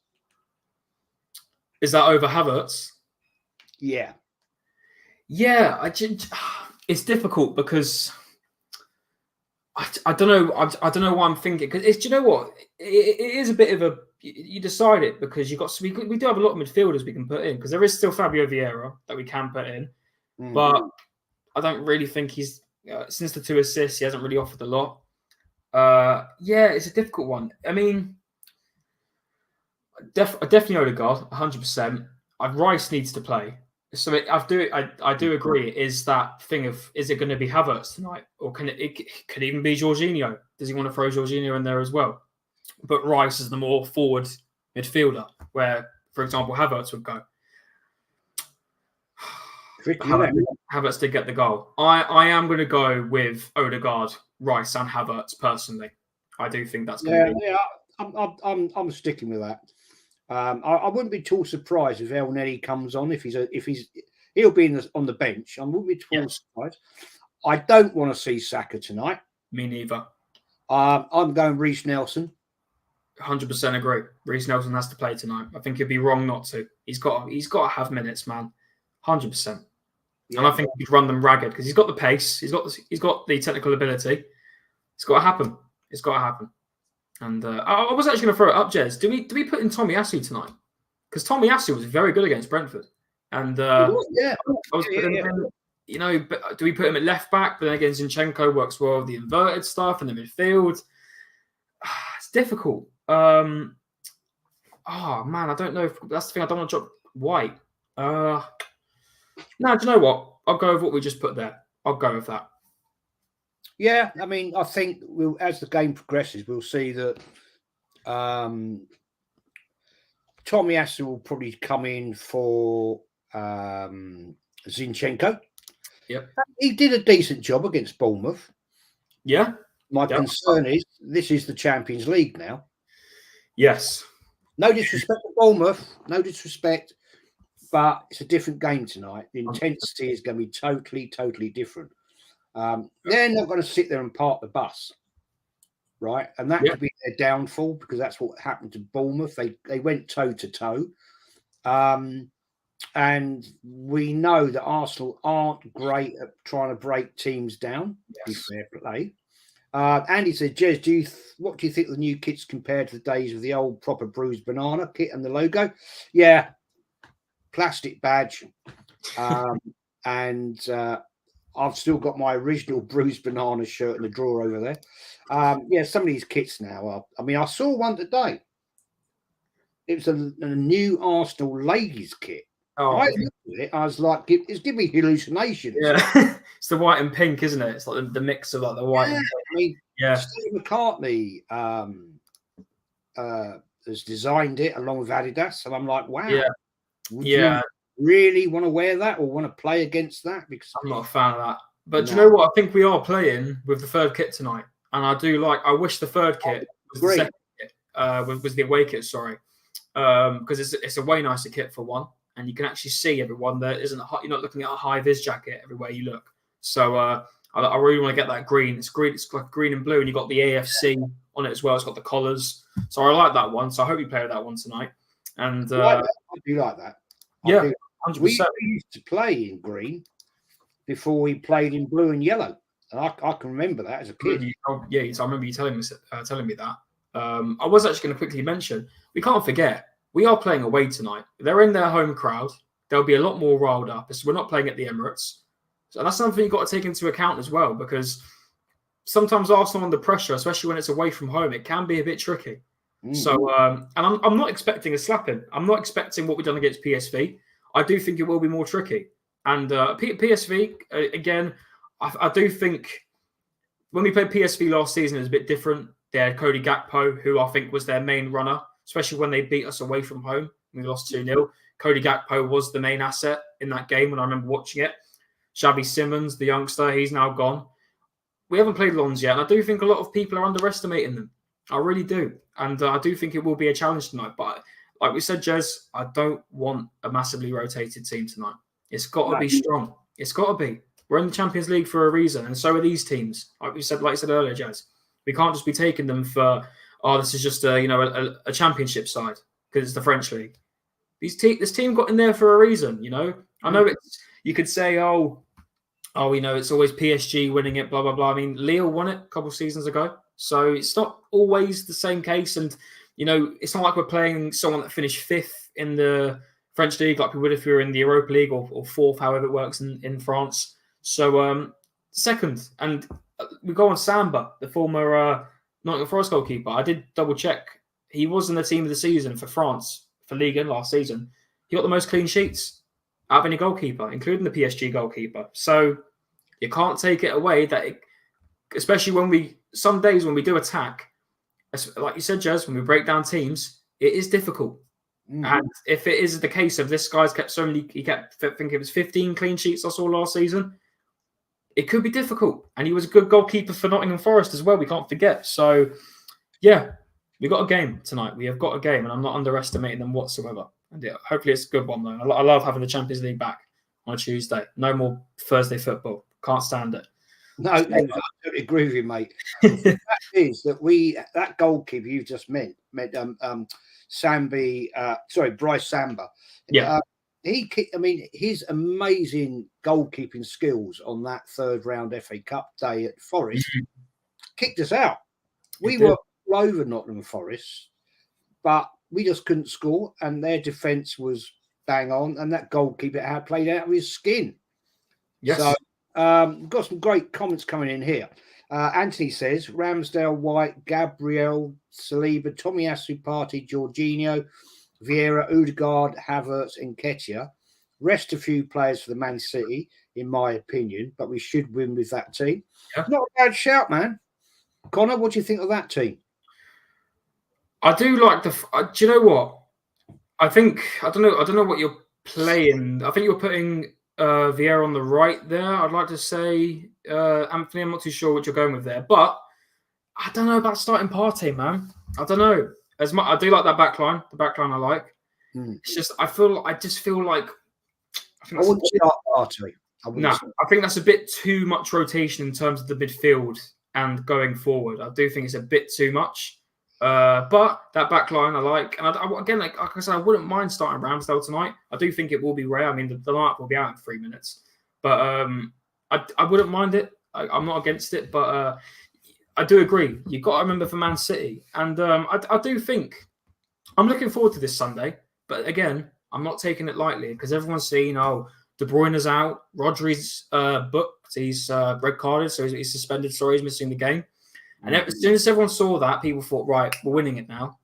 Is that over Havertz? Yeah. It's difficult because I don't know. I don't know what I'm thinking because do you know what? It is a bit of a. You decide it because we do have a lot of midfielders we can put in because there is still Fabio Vieira that we can put in, but I don't really think he's since the 2 assists he hasn't really offered a lot. It's a difficult one. I mean, definitely Odegaard, 100%. Rice needs to play. So I do agree. Is that thing of is it going to be Havertz tonight, or could even be Jorginho? Does he want to throw Jorginho in there as well? But Rice is the more forward midfielder, where, for example, Havertz would go. Havertz did get the goal. I am going to go with Odegaard, Rice, and Havertz personally. I do think that's going to be. Yeah, I'm sticking with that. I wouldn't be too surprised if El Neni comes on. He'll be on the bench. I wouldn't be too surprised. I don't want to see Saka tonight. Me neither. I'm going Reece Nelson. 100% agree. Reece Nelson has to play tonight. I think it'd be wrong not to. He's got to have minutes, man. 100%. Yeah. And I think he'd run them ragged because he's got the pace. He's got the technical ability. It's got to happen. It's got to happen. And I was actually going to throw it up, Jez. Do we put in Tommy Asu tonight? Because Tommy Asu was very good against Brentford. And I was putting him in, but do we put him at left back? But then again, Zinchenko works well with the inverted stuff in the midfield. It's difficult. Man, I don't know. That's the thing. I don't want to drop White. No, do you know what? I'll go with what we just put there. I'll go with that. Yeah, I mean, I think as the game progresses, we'll see that Tommy Asu will probably come in for Zinchenko. Yep. He did a decent job against Bournemouth. Yeah. My concern is this is the Champions League now. Yes. No disrespect to Bournemouth, no disrespect, but it's a different game tonight. The intensity is going to be totally, totally different. They're not going to sit there and park the bus, right? And that could be their downfall because that's what happened to Bournemouth. They went toe to toe. And we know that Arsenal aren't great at trying to break teams down. Yes. Be fair play. Andy said, Jez, what do you think of the new kits compared to the days of the old proper bruised banana kit and the logo? Yeah, plastic badge. And I've still got my original bruised banana shirt in the drawer over there. Some of these kits now I saw one today. It was a new Arsenal ladies kit. Oh, I looked at it, I was like, it's giving me hallucinations. Yeah, it's the white and pink, isn't it? It's like the mix of like the white and pink. Steve McCartney has designed it along with Adidas, and I'm like, wow. Would you really want to wear that or want to play against that? Because I'm not a fan of that. But do you know what? I think we are playing with the third kit tonight, and I wish the third kit was the second kit, was the away kit. Sorry, because it's a way nicer kit for one. And you can actually see everyone. There isn't you're not looking at a high vis jacket everywhere you look. So I I really want to get that green. It's green. It's like green and blue, and you got the AFC on it as well. It's got the collars. So I like that one. So I hope you play with that one tonight. And I do like that. Yeah, 100%. We used to play in green before we played in blue and yellow. And I can remember that as a kid. Yeah, I remember you telling me that. I was actually going to quickly mention, we can't forget, we are playing away tonight. They're in their home crowd. They'll be a lot more riled up. We're not playing at the Emirates. So that's something you've got to take into account as well, because sometimes Arsenal under pressure, especially when it's away from home, it can be a bit tricky. So, and I'm not expecting a slapping. I'm not expecting what we've done against PSV. I do think it will be more tricky. And PSV, again, I do think when we played PSV last season, it was a bit different. They had Cody Gakpo, who I think was their main runner, especially when they beat us away from home. We lost 2-0. Cody Gakpo was the main asset in that game when I remember watching it. Xavi Simons, the youngster, he's now gone. We haven't played Lons yet, and I do think a lot of people are underestimating them. I really do. And I do think it will be a challenge tonight. But like we said, Jez, I don't want a massively rotated team tonight. It's got to be strong. It's got to be. We're in the Champions League for a reason, and so are these teams. Like you said earlier, Jez, we can't just be taking them for, this is just a championship side because it's the French league. This team got in there for a reason. I know you could say, it's always PSG winning it, blah blah blah. I mean, Lille won it a couple of seasons ago, so it's not always the same case. And it's not like we're playing someone that finished fifth in the French league like we would if we were in the Europa League or fourth, however it works in France. So second, and we go on Samba, the former Nottingham Forest goalkeeper. I did double check. He was in the team of the season for France, for Ligue 1 last season. He got the most clean sheets out of any goalkeeper, including the PSG goalkeeper. So you can't take it away that, especially some days when we do attack, like you said, Jez, when we break down teams, it is difficult. And if it is the case of this guy's kept I think it was 15 clean sheets I saw last season, it could be difficult. And he was a good goalkeeper for Nottingham Forest as well, we can't forget. So, yeah, we got a game tonight. We have got a game, and I'm not underestimating them whatsoever. And yeah, hopefully it's a good one, though. I love having the Champions League back on a Tuesday. No more Thursday football. Can't stand it. No, I totally agree with you, mate. The fact is that that goalkeeper you just meant Bryce Samba. Yeah. His amazing goalkeeping skills on that third round FA Cup day at Forest kicked us out. We were all over Nottingham Forest, but we just couldn't score, and their defence was bang on, and that goalkeeper had played out of his skin. Yes. So we've got some great comments coming in here. Anthony says, Ramsdale, White, Gabriel, Saliba, Tomiyasu Partey, Jorginho, Vieira, Odegaard, Havertz, and Nketiah. Rest a few players for the Man City, in my opinion, but we should win with that team. Yeah. Not a bad shout, man. Connor, what do you think of that team? I do like do you know what? I don't know what you're playing. I think you're putting Vieira on the right there. I'd like to say Anthony. I'm not too sure what you're going with there, but I don't know about starting Partey, man. I don't know. As much I do like that backline. The backline I like. It's just I just feel like I wouldn't start Partey. I think that's a bit too much rotation in terms of the midfield and going forward. I do think it's a bit too much. But that backline I like, and again, like I said, I wouldn't mind starting Ramsdale tonight. I do think it will be rare. I mean, the lineup will be out in 3 minutes, but I wouldn't mind it. I'm not against it, but I do agree. You've got to remember for Man City, and I do think I'm looking forward to this Sunday. But again, I'm not taking it lightly because everyone's seen, De Bruyne is out, Rodri's booked, he's red carded, so he's suspended. Sorry, he's missing the game. And as soon as everyone saw that, people thought, right, we're winning it now.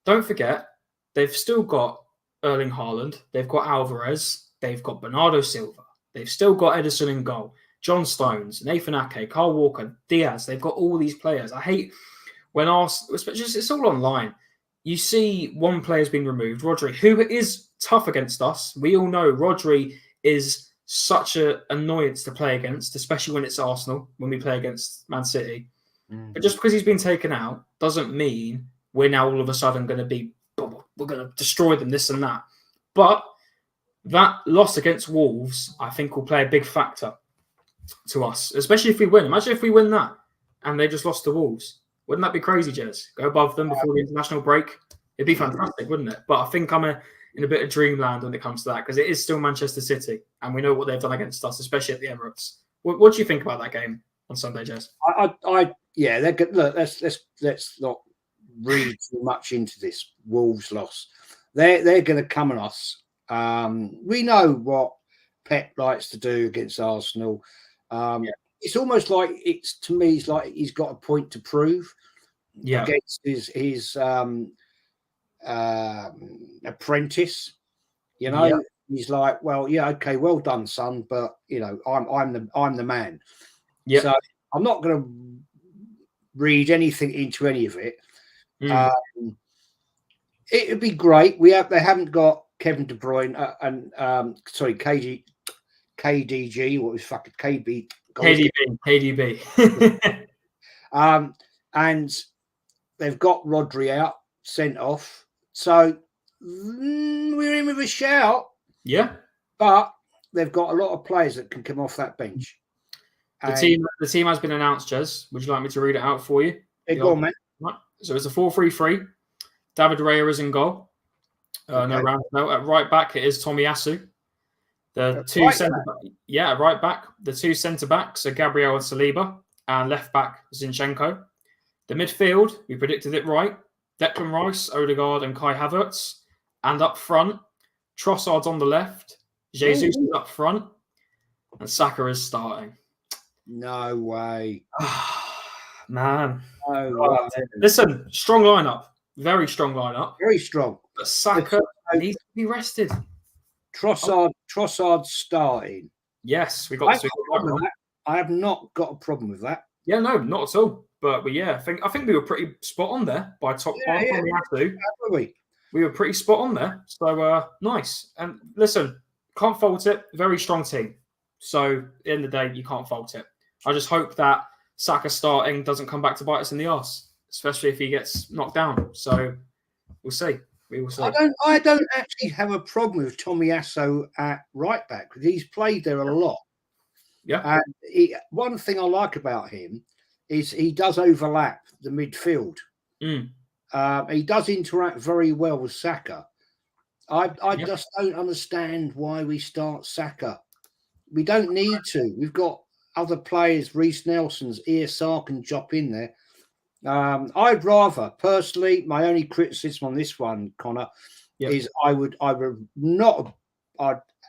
Don't forget, they've still got Erling Haaland. They've got Alvarez. They've got Bernardo Silva. They've still got Edison in goal. John Stones, Nathan Ake, Kyle Walker, Diaz. They've got all these players. I hate when asked, it's all online. You see one player's been removed, Rodri, who is tough against us. We all know Rodri is such an annoyance to play against, especially when it's Arsenal, when we play against Man City. But just because he's been taken out doesn't mean we're now all of a sudden going to be, we're going to destroy them, this and that. But that loss against Wolves, I think, will play a big factor. to us, especially if we win. Imagine if we win that and they just lost to Wolves. Wouldn't that be crazy, Jez? Go above them before the international break. It'd be fantastic, wouldn't it? But I think I'm in a bit of dreamland when it comes to that, because it is still Manchester City, and we know what they've done against us, especially at the Emirates. What do you think about that game on Sunday, Jez? Yeah, they're good. Look, let's not read too much into this Wolves loss. They're going to come on us. We know what Pep likes to do against Arsenal. It's almost like to me, it's like he's got a point to prove against his apprentice. You know, he's like, well, yeah, okay, well done, son, but you know, I'm the man. Yeah. So I'm not going to read anything into any of it. It would be great. They haven't got Kevin De Bruyne KDG. What was fucking KDB? And they've got Rodri out, sent off. So we're in with a shout. Yeah. But they've got a lot of players that can come off that bench. The team has been announced, Jez. Would you like me to read it out for you? Go on, man. So it's a 4-3-3. David Raya is in goal. No. At right back, it is Tomiyasu. The two right back. The two centre backs are Gabriel and Saliba, and left back Zinchenko. The midfield, we predicted it right. Declan Rice, Odegaard, and Kai Havertz. And up front, Trossard's on the left. Jesus is up front, and Saka is starting. No way, man. No way. Listen, strong lineup, very strong lineup, very strong. But Saka needs to be rested. Trossard starting. Yes, we got. I have not got a problem with that. Yeah, no, not at all. But I think we were pretty spot on there by top five. We were pretty spot on there. So nice. And listen, can't fault it. Very strong team. So at the end of the day, you can't fault it. I just hope that Saka starting doesn't come back to bite us in the arse, especially if he gets knocked down. So we'll see. We will see. I don't actually have a problem with Tomiyasu at right back, because he's played there a lot. Yeah. And one thing I like about him is he does overlap the midfield. He does interact very well with Saka. I just don't understand why we start Saka. We don't need to. We've got other players. Reece Nelson's ESR can drop in there. I'd rather, personally, my only criticism on this one, Connor, is I'd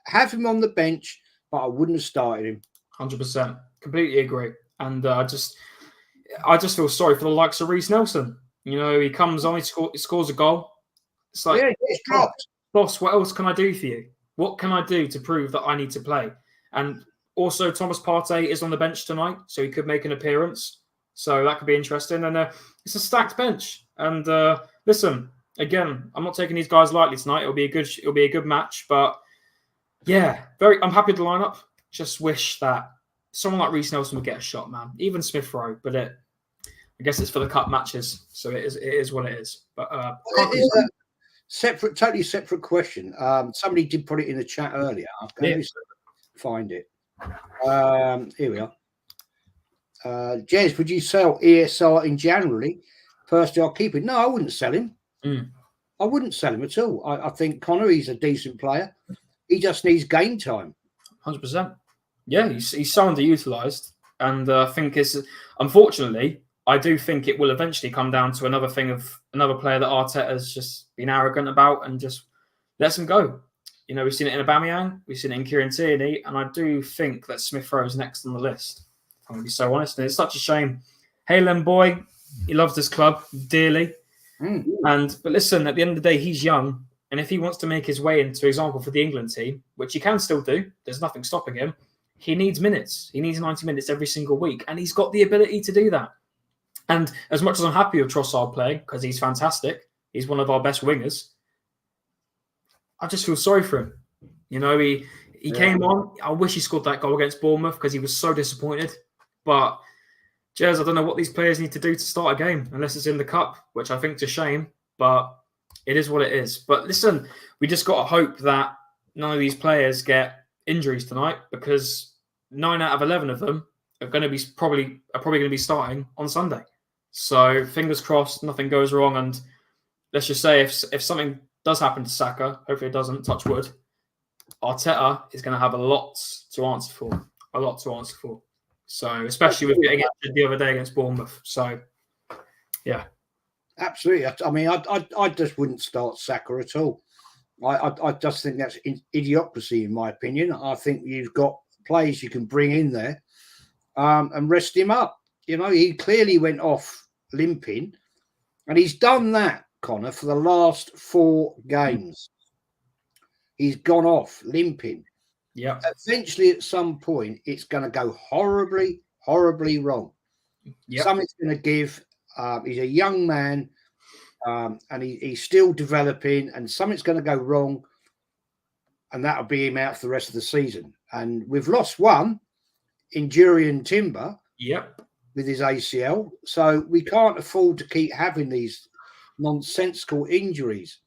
have him on the bench, but I wouldn't have started him. 100%. Completely agree. And I just feel sorry for the likes of Reece Nelson. You know, he comes on, he scores a goal. It's like, it's dropped. Boss, what else can I do for you? What can I do to prove that I need to play? And also, Thomas Partey is on the bench tonight, so he could make an appearance. So that could be interesting. And it's a stacked bench. And listen, again, I'm not taking these guys lightly tonight. It'll be a good match. But yeah, I'm happy with the lineup. Just wish that someone like Reece Nelson would get a shot, man. Even Smith Rowe, but I guess it's for the cup matches, so it is what it is. But it is a totally separate question. Somebody did put it in the chat earlier. Let me find it. Here we are. Jez, would you sell ESR in January? Personally, I'll keep it. No, I wouldn't sell him. I wouldn't sell him at all. I think Connor, he's a decent player. He just needs game time. 100%. Yeah, he's so underutilized, and I think unfortunately, I do think it will eventually come down to another thing of another player that Arteta's just been arrogant about and just lets him go. You know, we've seen it in Aubameyang, we've seen it in Kieran Tierney, and I do think that Smith Rowe is next on the list. I'm going to be so honest, and it's such a shame. Haaland boy, he loves this club dearly, but listen, at the end of the day, he's young, and if he wants to make his way into, for example, for the England team, which he can still do, there's nothing stopping him. He needs minutes. He needs 90 minutes every single week, and he's got the ability to do that. And as much as I'm happy with Trossard playing, because he's fantastic, he's one of our best wingers, I just feel sorry for him. You know, he came on. I wish he scored that goal against Bournemouth because he was so disappointed. But, Jez, I don't know what these players need to do to start a game, unless it's in the cup, which I think is a shame, but it is what it is. But listen, we just got to hope that none of these players get injuries tonight, because 9 out of 11 of them are probably going to be starting on Sunday. So fingers crossed, nothing goes wrong. And let's just say if something does happen to Saka, hopefully it doesn't, touch wood, Arteta is going to have a lot to answer for. A lot to answer for. So especially with getting injured the other day against Bournemouth. So yeah. Absolutely. I mean, I just wouldn't start Saka at all. I just think that's idiocracy, in my opinion. I think you've got players you can bring in there and rest him up. You know, he clearly went off limping, and he's done that, Connor, for the last 4 games. He's gone off limping. Yeah. Eventually, at some point, it's going to go horribly, horribly wrong. Yep. Something's going to give. He's a young man, and he's still developing, and something's going to go wrong, and that'll be him out for the rest of the season. And we've lost one in Jurriën Timber. Yep. With his ACL, so we can't afford to keep having these nonsensical injuries.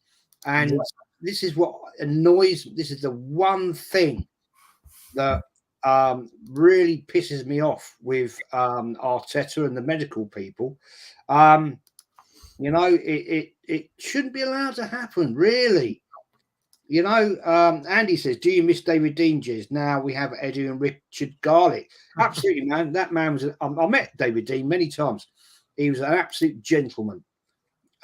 And this is what annoys. This is the one thing that really pisses me off with Arteta and the medical people. You know, it shouldn't be allowed to happen, really. You know, Andy says, do you miss David Dean, Jez? Now we have Eddie and Richard Garlick. Absolutely, man. That man was... I met David Dean many times. He was an absolute gentleman.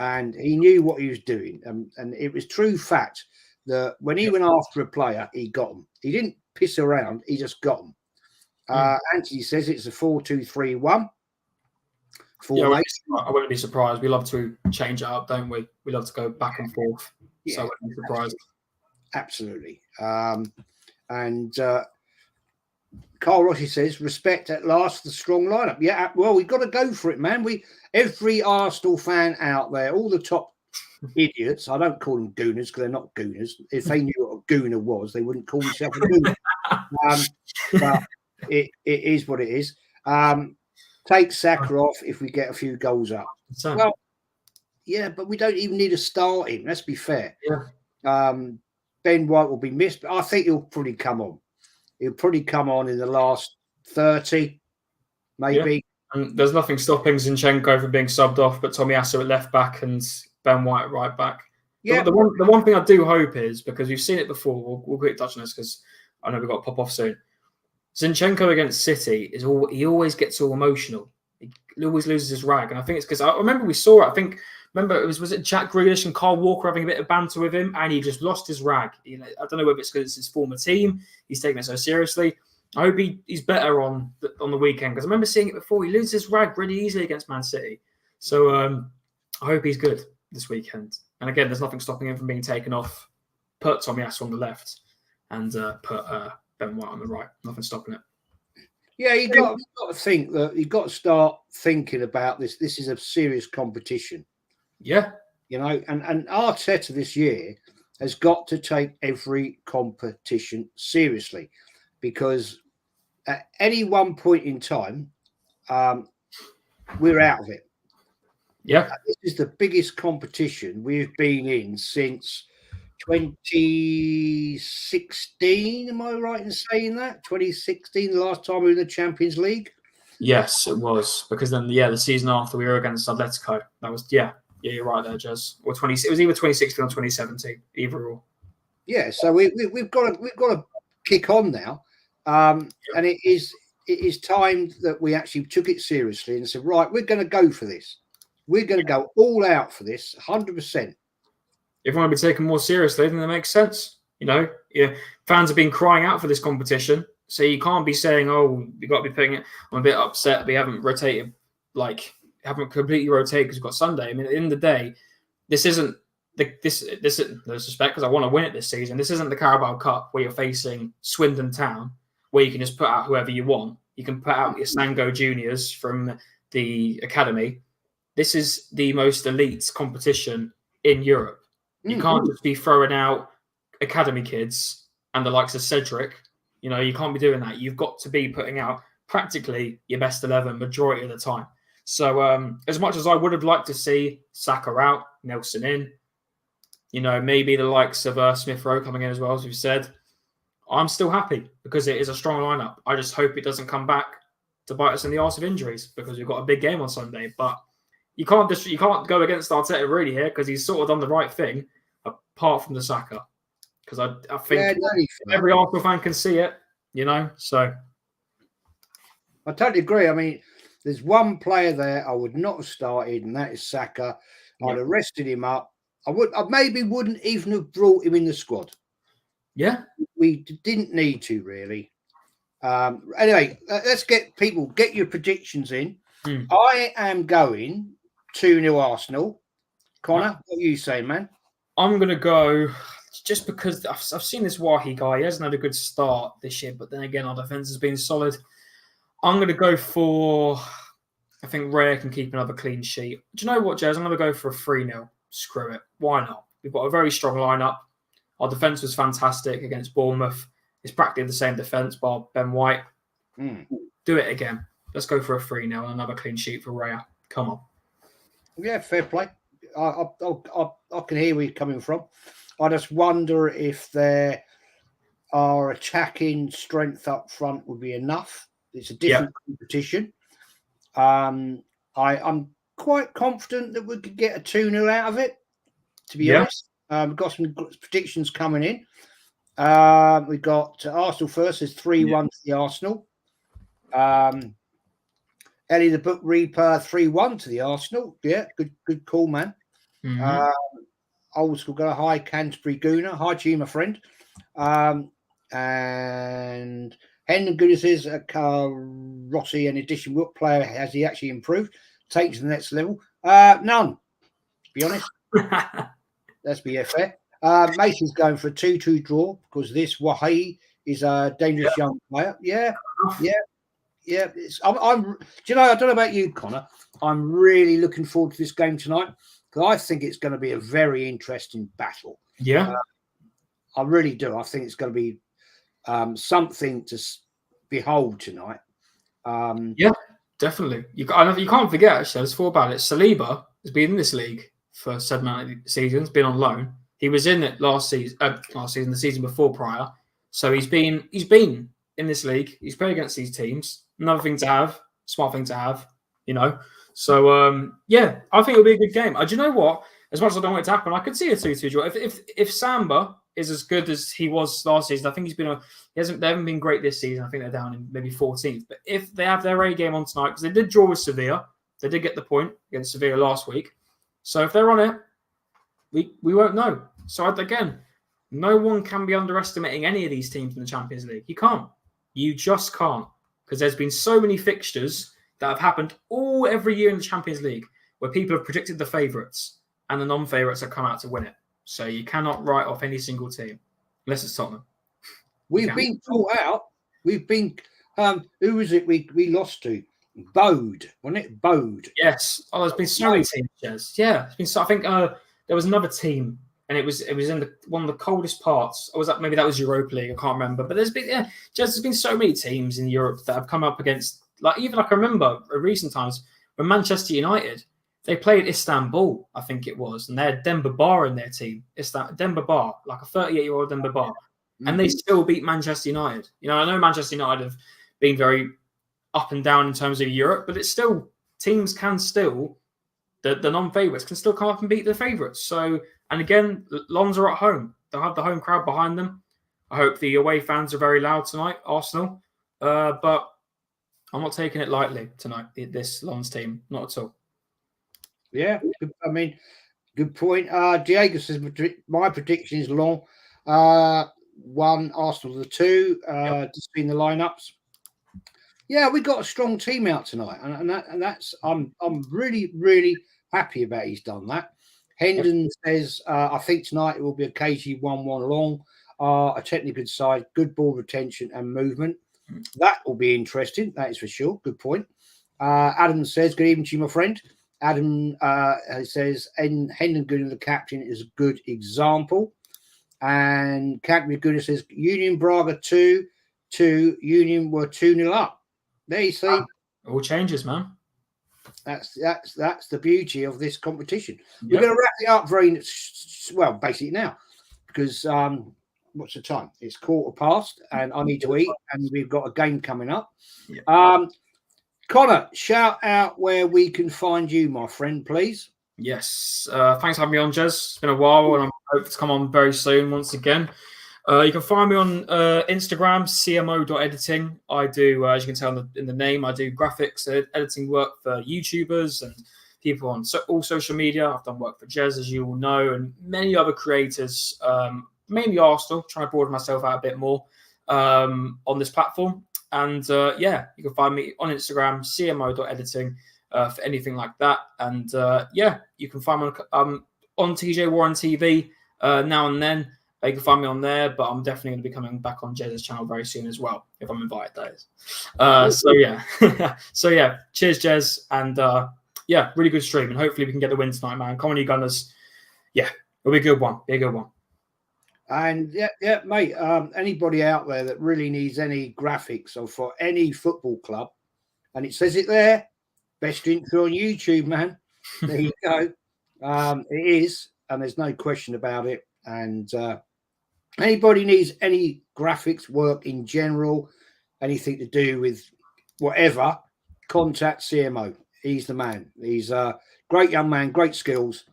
And he knew what he was doing. And it was true fact that when he went after a player, he got him. He didn't piss around. He just got him. Anthony says it's a 4-2-3-1. Yeah, I wouldn't be surprised. We love to change it up, don't we? We love to go back and forth. Yeah, so I wouldn't be surprised. Absolutely. And Carl Rossi says, respect at last, the strong lineup. Yeah, well, we've got to go for it, man. Every Arsenal fan out there, all the top idiots, I don't call them gooners because they're not gooners. If they knew what a gooner was, they wouldn't call themselves a gooner. But it is what it is. Take Saka off if we get a few goals up. Well, yeah, but we don't even need to start him. Let's be fair. Yeah. Ben White will be missed, but I think he'll probably come on. He'll probably come on in the last 30, maybe. Yeah. And there's nothing stopping Zinchenko from being subbed off, but Tomiyasu at left back and Ben White at right back. Yeah. The one thing I do hope is, because we've seen it before, we'll quick touch on this because I know we've got to pop off soon. Zinchenko against City he always gets all emotional. He always loses his rag, and I think it's because I remember we saw it. Remember, was it Jack Grealish and Kyle Walker having a bit of banter with him, and he just lost his rag. You know, I don't know whether it's because it's his former team. He's taking it so seriously. I hope he's better on the weekend, because I remember seeing it before. He loses his rag really easily against Man City. So I hope he's good this weekend. And again, there's nothing stopping him from being taken off. Put Tomiyasu on the left and put Ben White on the right. Nothing stopping it. Yeah, you've got to think that you've got to start thinking about this. This is a serious competition. Yeah. You know, and Arteta this year has got to take every competition seriously, because at any one point in time, we're out of it. Yeah. This is the biggest competition we've been in since 2016. Am I right in saying that? 2016, the last time we were in the Champions League? Yes, it was. Because then, the season after we were against Atletico. That was, yeah, you're right there, Jez. Or it was either 2016 or 2017, either or. Yeah, so we've got to kick on now. And it is time that we actually took it seriously and said, right, we're going to go for this. We're going to go all out for this, 100%. If we want to be taken more seriously, then that makes sense. You know, fans have been crying out for this competition, so you can't be saying, "Oh, you got to be putting it." I'm a bit upset we haven't rotated, haven't completely rotated because we've got Sunday. I mean, at the end of the day, this isn't this. No disrespect, because I want to win it this season. This isn't the Carabao Cup where you're facing Swindon Town, where you can just put out whoever you want. You can put out your Sango juniors from the academy. This is the most elite competition in Europe. You can't just be throwing out academy kids and the likes of Cedric. You know, you can't be doing that. You've got to be putting out practically your best 11 majority of the time. So as much as I would have liked to see Saka out, Nelson in, you know, maybe the likes of Smith Rowe coming in as well, as we've said, I'm still happy because it is a strong lineup. I just hope it doesn't come back to bite us in the arse of injuries because we've got a big game on Sunday. But you can't go against Arteta really here because he's sort of done the right thing, apart from the Saka. Because I think every Arsenal fan can see it, So I totally agree. I mean, there's one player there I would not have started, and that is Saka. I'd have rested him up. I maybe wouldn't even have brought him in the squad. Yeah, we didn't need to really. Anyway, let's get your predictions in. I am going 2-0 Arsenal. Connor, what are you saying, man? I'm going to go just because I've seen this Wahi guy. He hasn't had a good start this year, but then again, our defence has been solid. I'm going to go for, I think Raya can keep another clean sheet. Do you know what, Jez? I'm going to go for a 3-0. Screw it. Why not? We've got a very strong lineup. Our defence was fantastic against Bournemouth. It's practically the same defence, bar Ben White. Do it again. Let's go for a 3-0 and another clean sheet for Raya. Come on. Yeah, fair play. I can hear where you're coming from. I just wonder if our attacking strength up front would be enough. It's a different competition. I'm quite confident that we could get a 2-0 out of it, to be honest. We've got some predictions coming in. We've got Arsenal first. Is 3-1 to the Arsenal. Ellie the Book Reaper 3-1 to the Arsenal. Yeah, good call, man. Old school go hi Canterbury Gooner. Hi to you, my friend. And Hendon Gooner says Rossi, in addition, what player has he actually improved? Take to the next level? None, to be honest. Let's be fair. Mason's going for a 2-2 draw because this Wahi is a dangerous young player. Yeah. I'm. Do you know? I don't know about you, Connor. I'm really looking forward to this game tonight because I think it's going to be a very interesting battle. Yeah, I really do. I think it's going to be something to behold tonight. Yeah, definitely. You can't forget. Actually, there's 4 about it. Saliba has been in this league for 7 amount of seasons. Been on loan. He was in it last season, the season before prior. So he's been in this league. He's played against these teams. Another thing to have, smart thing to have, So I think it'll be a good game. Do you know what? As much as I don't want it to happen, I could see a 2-2 draw. If Samba is as good as he was last season, I think they haven't been great this season. I think they're down in maybe 14th. But if they have their A game on tonight, because they did draw with Sevilla, they did get the point against Sevilla last week. So if they're on it, we won't know. So again, no one can be underestimating any of these teams in the Champions League. You can't. You just can't. Because there's been so many fixtures that have happened every year in the Champions League where people have predicted the favourites and the non-favourites have come out to win it. So you cannot write off any single team unless it's Tottenham. We've been caught out. We've been who was it we lost to? Bode, wasn't it? Bode. Yes. Oh, there's been so many teams, Jez. Yeah. It's been so, I think there was another team and it was in one of the coldest parts. Or was that maybe that was Europa League? I can't remember. But there's been so many teams in Europe that have come up against I remember in recent times when Manchester United, they played Istanbul, I think it was, and they had Demba Ba in their team. It's that Demba Ba, like a 38-year-old Demba Ba. And they still beat Manchester United. I know Manchester United have been very up and down in terms of Europe, but it's still teams can still the non-favourites can still come up and beat the favourites. So, and again, Lons are at home. They'll have the home crowd behind them. I hope the away fans are very loud tonight, Arsenal. But I'm not taking it lightly tonight, this Lons team. Not at all. Yeah, I mean, good point. Diego says, my prediction is Lens 1, Arsenal 2. Just been the lineups. Yeah, we got a strong team out tonight, and that's I'm really, really happy about he's done that. Hendon says, I think tonight it will be a KG 1-1 long, a technically good side, good ball retention and movement. That will be interesting, that is for sure. Good point. Adam says, good evening to you, my friend. Adam says, Hendon Gooner, the captain, is a good example. And Canterbury Gooner says, Union Braga 2-2, Union were 2-0 up. There you see. All changes, man. That's the beauty of this competition. We're going to wrap it up very well, basically now, because what's the time? It's 15:15, and I need to eat, and we've got a game coming up. Yeah. Connor, shout out where we can find you, my friend, please. Yes. Thanks for having me on, Jez. It's been a while, and I'm hoping to come on very soon once again. You can find me on Instagram, cmo.editing. I do, as you can tell in the name, I do graphics editing work for YouTubers and people on all social media. I've done work for Jez, as you all know, and many other creators, mainly Arsenal, trying to broaden myself out a bit more on this platform. And yeah, you can find me on Instagram, cmo.editing, for anything like that. And yeah, you can find me on TJ Warren TV now and then. You can find me on there, but I'm definitely going to be coming back on Jez's channel very soon as well, if I'm invited, that is. So yeah, so yeah, cheers, Jez, and yeah, really good stream, and hopefully we can get the win tonight, man. Come on, you Gunners. Yeah, it'll be a good one. Be a good one. And yeah, mate. Anybody out there that really needs any graphics or for any football club, and it says it there, best intro on YouTube, man. There you go. It is, and there's no question about it. And anybody needs any graphics work in general, anything to do with whatever, contact CMO. He's the man. He's a great young man, great skills.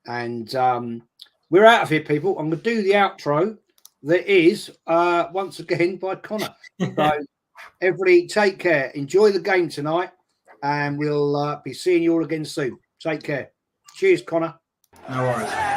And we're out of here, people. I'm going to do the outro. That is, once again, by Connor. So, everybody, take care. Enjoy the game tonight. And we'll be seeing you all again soon. Take care. Cheers, Connor. No worries.